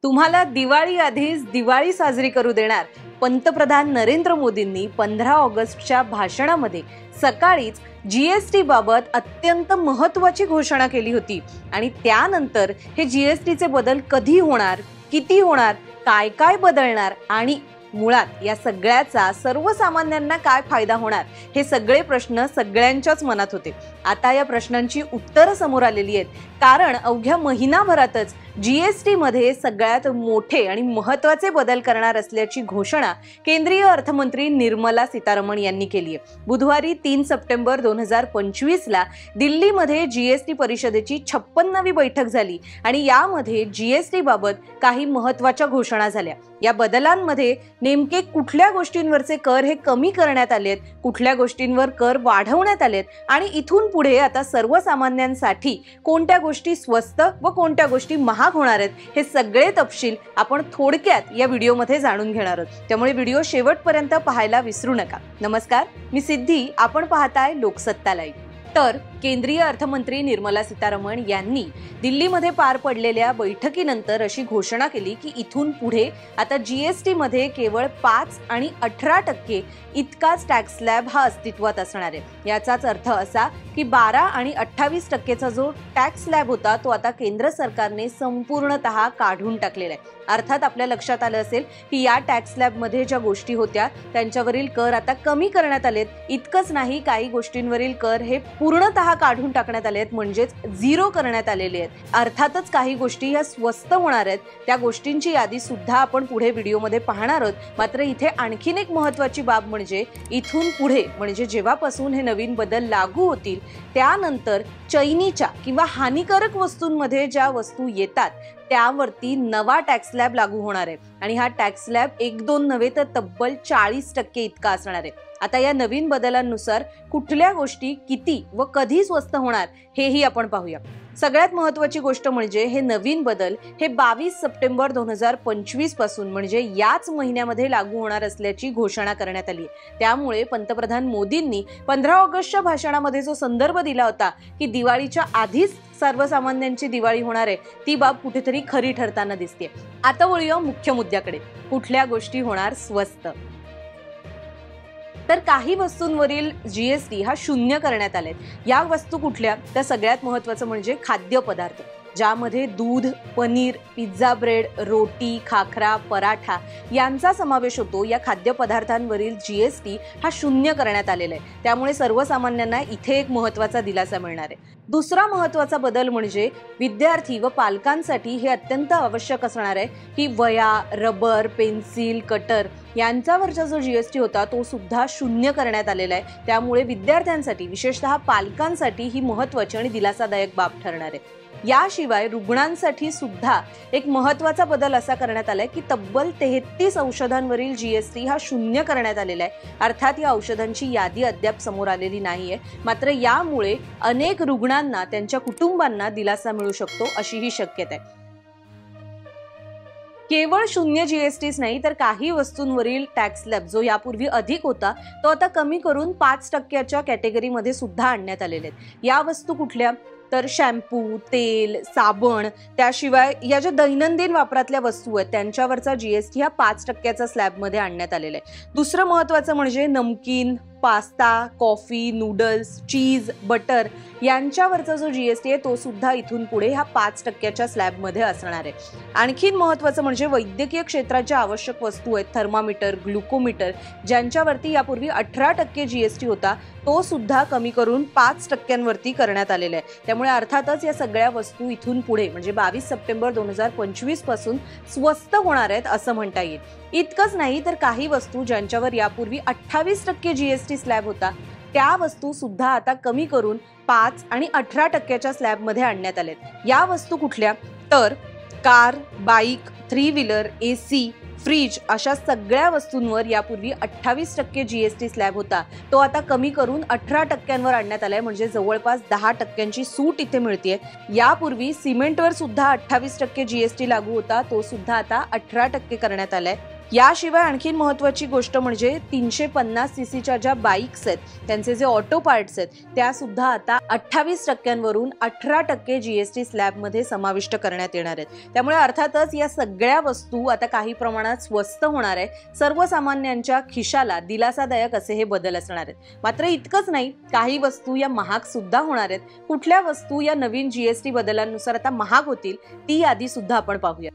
तुम्हाला दिवाळी आधीच दिवाळी साजरी करू देणार पंतप्रधान नरेंद्र मोदींनी 15 ऑगस्टच्या भाषणामध्ये सकाळीच जीएसटी बाबत अत्यंत महत्त्वाची घोषणा केली होती आणि त्यानंतर हे जीएसटीचे बदल कधी होणार, किती होणार, काय काय बदलणार आणि मुळात या सगळ्याचा सर्वसामान्यांना काय फायदा होणार, हे सगळे प्रश्न सगळ्यांच्याच मनात होते। आता या प्रश्नांची उत्तरं समोर आलेली आहेत, कारण अवघ्या महिनाभरातच जीएसटी मध्ये सगळ्यात मोठे आणि महत्त्वाचे बदल करणार असल्याची घोषणा केंद्रीय अर्थमंत्री निर्मला सीतारमण यांनी केली आहे। बुधवारी 3 सप्टेंबर 2025 ला दिल्लीमध्ये जीएसटी परिषदेची 56वी बैठक झाली आणि यामध्ये जीएसटी बाबत काही महत्त्वाच्या घोषणा झाल्या। या बदलांमध्ये नेमके कुठल्या गोष्टींवरचे कर हे कमी करण्यात आलेत, कुठल्या गोष्टींवर कर वाढवण्यात आलेत आणि इथून पुढे आता सर्वसामान्यांसाठी कोणत्या गोष्टी स्वस्त व कोणत्या गोष्टी महाग होणार आहेत, हे सगळे तपशील आपण थोडक्यात या व्हिडिओमध्ये जाणून घेणार आहोत। त्यामुळे व्हिडिओ शेवटपर्यंत पाहायला विसरू नका। नमस्कार, मी सिद्धी, आपण पाहताय लोकसत्ता लाईव्ह। तर केंद्रीय अर्थमंत्री निर्मला सीतारमण यांनी दिल्लीमध्ये पार पडलेल्या बैठकीनंतर अशी घोषणा केली की इथून पुढे आता जीएसटी मध्ये केवळ 5 आणि 18% इतकाच टॅक्स स्लॅब हा अस्तित्वात असणार आहे। याचाच अर्थ असा की 12 आणि 28%चा जो टॅक्स स्लॅब होता तो आता केंद्र सरकारने संपूर्णतः काढून टाकलेला आहे। अर्थात आपल्या लक्षात आलं असेल की या टॅक्स स्लॅब मध्ये ज्या गोष्टी होत्या त्यांच्यावरील कर आता कमी करण्यात आलेत। इतकंच नाही, काही गोष्टींवरील कर हे पूर्णतः काढून टाकण्यात आले आहेत, म्हणजेच झिरो करण्यात आलेले आहेत। अर्थातच काही गोष्टी या स्वस्त होणार आहेत, त्या गोष्टींची यादी सुद्धा आपण पुढे व्हिडिओमध्ये पाहणार आहोत। मात्र इथे आणखीन एक महत्त्वाची बाब म्हणजे इथून पुढे, म्हणजे जेव्हापासून हे नवीन बदल लागू होतील त्यानंतर चैनीच्या किंवा हानिकारक वस्तूंमध्ये ज्या वस्तू येतात त्यावरती नवा टॅक्स स्लॅब लागू होणार आहे आणि हा टॅक्स स्लॅब 1-2 नव्हे तर तब्बल 40% इतका असणार आहे। आता या नवीन बदलांनुसार कुठल्या गोष्टी किती व कधी स्वस्त होणार हेही आपण पाहूया। सगळ्यात महत्त्वाची गोष्ट म्हणजे हे नवीन बदल हे 22 सप्टेंबर 2025 पासून, म्हणजे याच महिन्यामध्ये लागू होणार असल्याची घोषणा करण्यात आली आहे। त्यामुळे पंतप्रधान मोदींनी 15 ऑगस्टच्या भाषणामध्ये जो संदर्भ दिला होता की दिवाळीच्या आधीच सर्वसामान्यांची दिवाळी होणार आहे, ती बाब कुठेतरी खरी ठरताना दिसते। आता वळूया मुख्य मुद्द्याकडे, कुठल्या गोष्टी होणार स्वस्त। तर काही वस्तूंवरील जीएसटी हा 0 करण्यात आलाय। या वस्तू कुठल्या, तर सगळ्यात महत्त्वाचं म्हणजे खाद्यपदार्थ, ज्यामध्ये दूध, पनीर, पिझ्झा ब्रेड, रोटी, खाखरा, पराठा यांचा समावेश होतो। या खाद्यपदार्थांवरील जीएसटी हा 0 करण्यात आलेला आहे। त्यामुळे सर्वसामान्यांना इथे एक महत्त्वाचा दिलासा मिळणार आहे। दुसरा महत्त्वाचा बदल म्हणजे विद्यार्थी व पालकांसाठी हे अत्यंत आवश्यक असणार आहे की वह्या, रबर, पेन्सिल, कटर यांच्यावरचा जो जीएसटी होता तो सुद्धा 0 करण्यात आलेला आहे। त्यामुळे विद्यार्थ्यांसाठी, विशेषतः पालकांसाठी ही महत्त्वाची आणि दिलासादायक बाब ठरणार आहे। याशिवाय रुग्णांसाठी सुद्धा एक महत्त्वाचा बदल असा करण्यात आलाय की तब्बल 33 औषधांवरील जीएसटी हा 0 करण्यात आलेला आहे। अर्थात या औषधांची यादी अद्याप समोर आलेली नाहीये, मात्र यामुळे अनेक रुग्णांना, त्यांच्या कुटुंबांना दिलासा मिळू शकतो अशी ही शक्यता आहे। केवळ 0 जीएसटीच नाही तर काही वस्तूंवरील टॅक्स स्लॅब जो यापूर्वी अधिक होता तो आता कमी करून 5%च्या कॅटेगरीमध्ये सुद्धा आणण्यात आलेले आहेत। या वस्तू कुठल्या, तर शॅम्पू, तेल, साबण, त्याशिवाय या ज्या दैनंदिन वापरातल्या वस्तू आहेत त्यांच्यावरचा जीएसटी हा 5%च्या स्लॅबमध्ये आणण्यात आलेला आहे। दुसरं महत्त्वाचं म्हणजे नमकीन, पास्ता, कॉफी, नूडल्स, चीज, बटर यांच्यावरचा जो जीएसटी आहे तो सुद्धा इथून पुढे ह्या 5%च्या स्लॅबमध्ये असणार आहे। आणखीन महत्त्वाचं म्हणजे वैद्यकीय क्षेत्राच्या आवश्यक वस्तू आहेत, थर्मामीटर, ग्लुकोमीटर, ज्यांच्यावरती यापूर्वी 18% जीएसटी होता तो सुद्धा कमी करून 5%वरती करण्यात आलेला आहे। त्यामुळे अर्थातच या सगळ्या वस्तू इथून पुढे म्हणजे 22 सप्टेंबर 2025 पासून स्वस्त होणार आहेत असं म्हणता येईल। इतकंच नाही तर काही वस्तू ज्यांच्यावर यापूर्वी 28% जीएसटी स्लॅब होता त्या वस्तू सुद्धा आता कमी करून 5 आणि 18%च्या स्लॅबमध्ये आणण्यात आलेत। या वस्तू कुठल्या, तर car, bike, 3 wheeler, AC, fridge अशा सगळ्या वस्तूंवर यापूर्वी 28% जीएसटी स्लॅब होता तो आता कमी करून 18%वर आणण्यात आलाय, म्हणजे जवळपास 10%ची सूट इथे मिळते। यापूर्वी सिमेंटवर सुद्धा 28% जीएसटी लागू होता तो सुद्धा आता 18% करण्यात आलाय। याशिवाय आणखी महत्त्वाची गोष्ट म्हणजे 350 सीसीच्या ज्या बाईक्स आहेत त्यांचे जे ऑटो पार्ट्स आहेत त्या सुद्धा आता 28% वरून 18% जीएसटी स्लॅबमध्ये समाविष्ट करण्यात येणार आहेत। त्यामुळे अर्थातच या सगळ्या वस्तू आता काही प्रमाणात स्वस्त होणार आहे, सर्वसामान्यांच्या खिशाला दिलासादायक असे हे बदल असणार आहेत। मात्र इतकंच नाही, काही वस्तू या महाग सुद्धा होणार आहेत। कुठल्या वस्तू या नवीन जीएसटी बदलांनुसार आता महाग होतील ती यादी सुद्धा आपण पाहूया।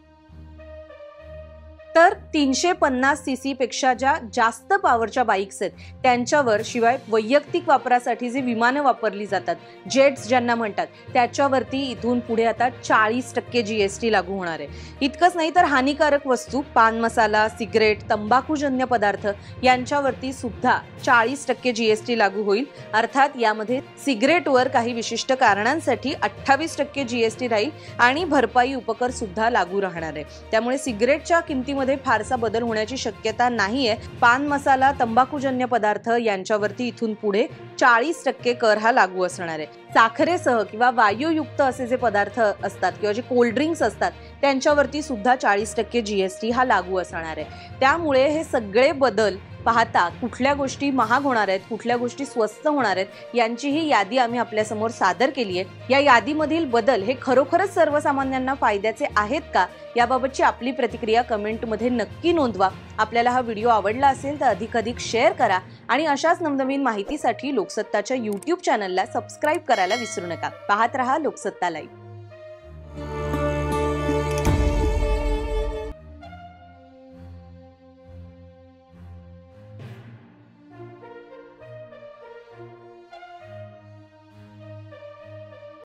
तर 350 सीसी पेक्षा ज्या जास्त पॉवरच्या बाईक्स आहेत त्यांच्यावर, शिवाय वैयक्तिक वापरासाठी जे विमानं वापरली जातात, जेट्स ज्यांना म्हणतात, त्याच्यावरती इथून पुढे आता 40% जीएसटी लागू होणार आहे। इतकंच नाही तर हानिकारक वस्तू, पान मसाला, सिगरेट, तंबाखूजन्य पदार्थ यांच्यावरती सुद्धा 40% जीएसटी लागू होईल। अर्थात यामध्ये सिगरेटवर काही विशिष्ट कारणांसाठी 28% जीएसटी राहील आणि भरपाई उपकर सुद्धा लागू राहणार आहे। त्यामुळे सिगरेटच्या किमतीमध्ये फारसा बदल होण्याची शक्यता नाहीये। पान मसाला, तंबाखूजन्य पदार्थ यांच्यावरती इथून पुढे 40% कर हा लागू असणार आहे। साखरेसह किंवा वायूयुक्त असे जे पदार्थ असतात किंवा जे कोल्ड ड्रिंक्स असतात त्यांच्यावरती सुद्धा 40% जीएसटी हा लागू असणार आहे। त्यामुळे हे सगळे बदल पाहता कुठल्या गोष्टी महाग होणार आहेत, कुठल्या गोष्टी स्वस्त होणार आहेत यांची ही यादी आम्ही आपल्या समोर सादर केली आहे। या यादीमधील बदल हे खरोखरच सर्वसामान्यांना फायद्याचे आहेत का, याबाबतची आपली प्रतिक्रिया कमेंटमध्ये नक्की नोंदवा। आपल्याला हा व्हिडिओ आवडला असेल तर अधिकाधिक शेअर करा आणि अशाच नवनवीन माहितीसाठी लोकसत्ताच्या YouTube चॅनलला सबस्क्राईब करायला विसरू नका। पाहत रहा लोकसत्ता लाईव्ह।